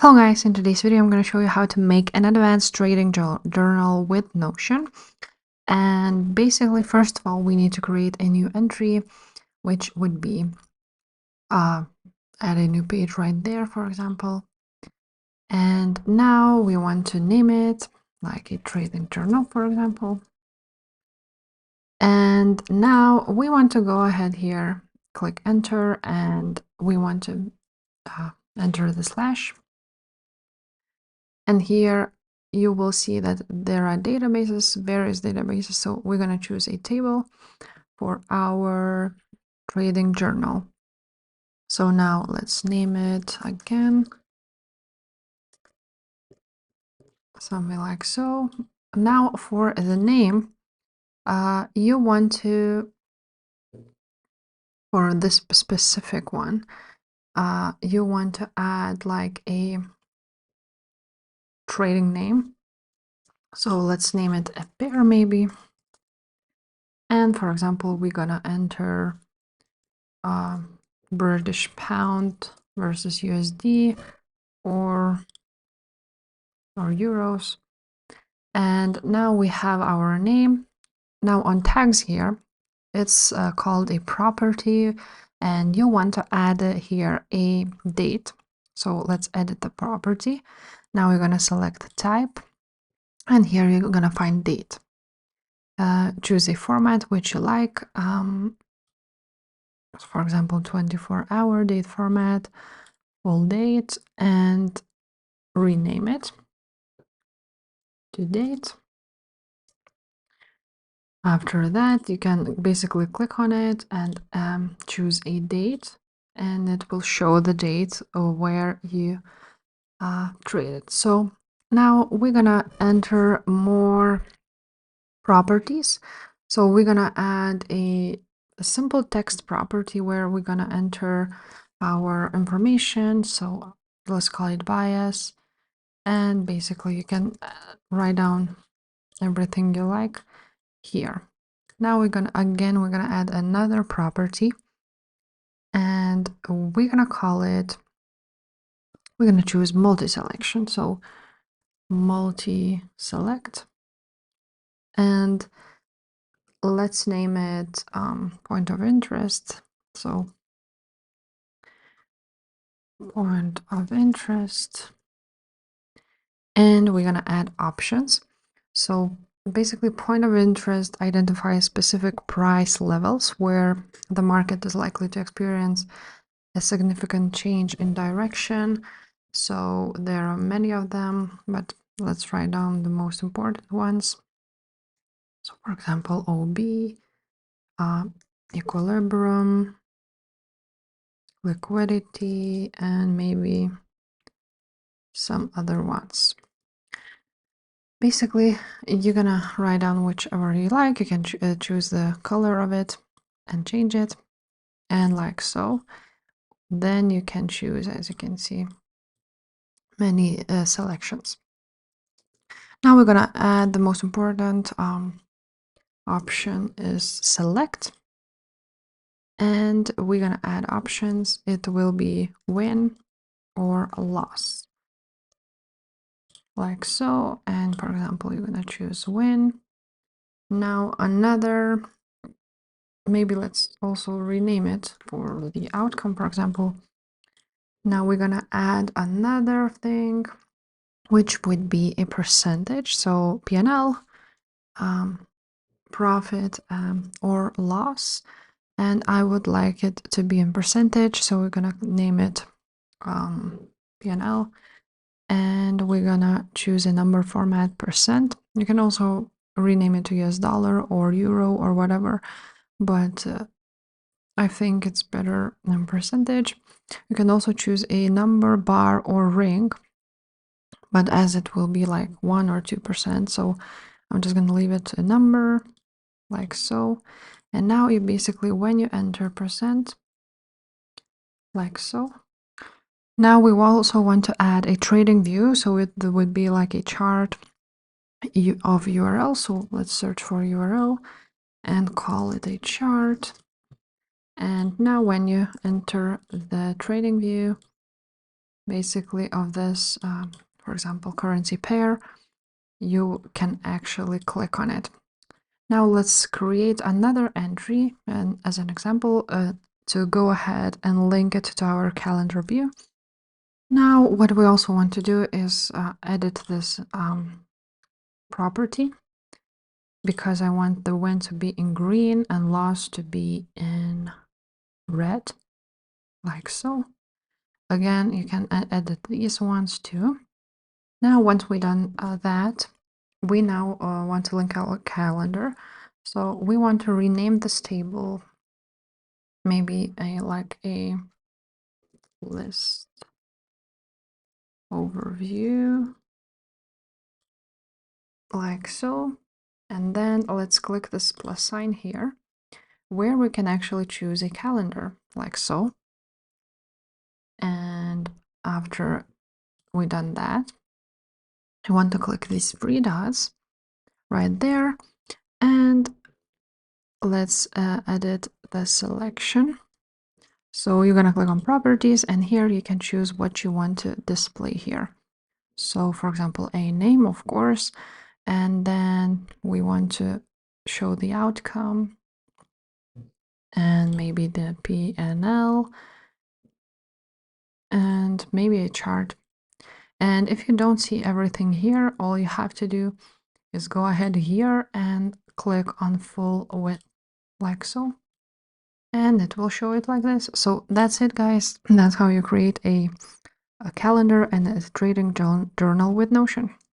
Hello guys, in today's video I'm going to show you how to make an advanced trading journal with Notion. And basically, first of all, we need to create a new entry, which would be add a new page right there, for example. And now we want to name it like a trading journal, for example. And now we want to go ahead here, click enter, and we want to enter the slash. And here you will see that there are databases, various databases. So we're going to choose a table for our trading journal. So now let's name it again. Something like so. Now for the name, you want to, for this specific one, you want to add like a trading name. So let's name it a pair maybe. And for example, we're gonna enter British pound versus USD or euros. And now we have our name. Now on tags here, it's called a property, and you want to add here a date. So let's edit the property. Now we're going to select type, and here you're going to find date. Choose a format which you like. For example, 24-hour date format, full date, and rename it to date. After that, you can basically click on it and choose a date, and it will show the date of where you traded. So now we're gonna enter more properties. So we're gonna add a simple text property where we're gonna enter our information. So let's call it bias, and basically you can write down everything you like here. Now we're gonna add another property, and we're gonna call it, we're gonna choose multi-selection. So multi-select, and let's name it point of interest. So point of interest, and we're gonna add options. So basically, point of interest identifies specific price levels where the market is likely to experience a significant change in direction. So there are many of them, but let's write down the most important ones. So for example, OB, equilibrium, liquidity, and maybe some other ones. Basically, you're gonna write down whichever you like. You can choose the color of it and change it, and like so. Then you can choose, as you can see, many selections. Now we're gonna add the most important option is select, and we're gonna add options. It will be win or loss, like so. And for example, you're gonna choose win. Now another, maybe let's also rename it for the outcome, for example. Now we're gonna add another thing, which would be a percentage. So P&L, profit or loss, and I would like it to be in percentage, so we're gonna name it P&L, and we're gonna choose a number format %. You can also rename it to US dollar or euro or whatever, but I think it's better in percentage. You can also choose a number, bar, or ring, but as it will be like 1 or 2%, so I'm just gonna leave it a number, like so. And now you basically, when you enter %, like so. Now we also want to add a trading view, so it would be like a chart of URL. So let's search for URL and call it a chart. And now when you enter the trading view, basically of this, for example, currency pair, you can actually click on it. Now let's create another entry, and as an example, to go ahead and link it to our calendar view. Now what we also want to do is edit this property, because I want the win to be in green and loss to be in red, like so. Again, you can edit these ones too. Now, once we've done that, we now want to link our calendar. So we want to rename this table, maybe like a list overview, like so. And then let's click this plus sign here, where we can actually choose a calendar, like so. And after we've done that, I want to click these 3 dots right there, and let's edit the selection. So you're going to click on properties, and here you can choose what you want to display here. So for example, a name, of course, and then we want to show the outcome and maybe the P&L and maybe a chart. And if you don't see everything here, all you have to do is go ahead here and click on full width, like so, and it will show it like this. So that's it, guys. That's how you create a calendar and a trading journal with Notion.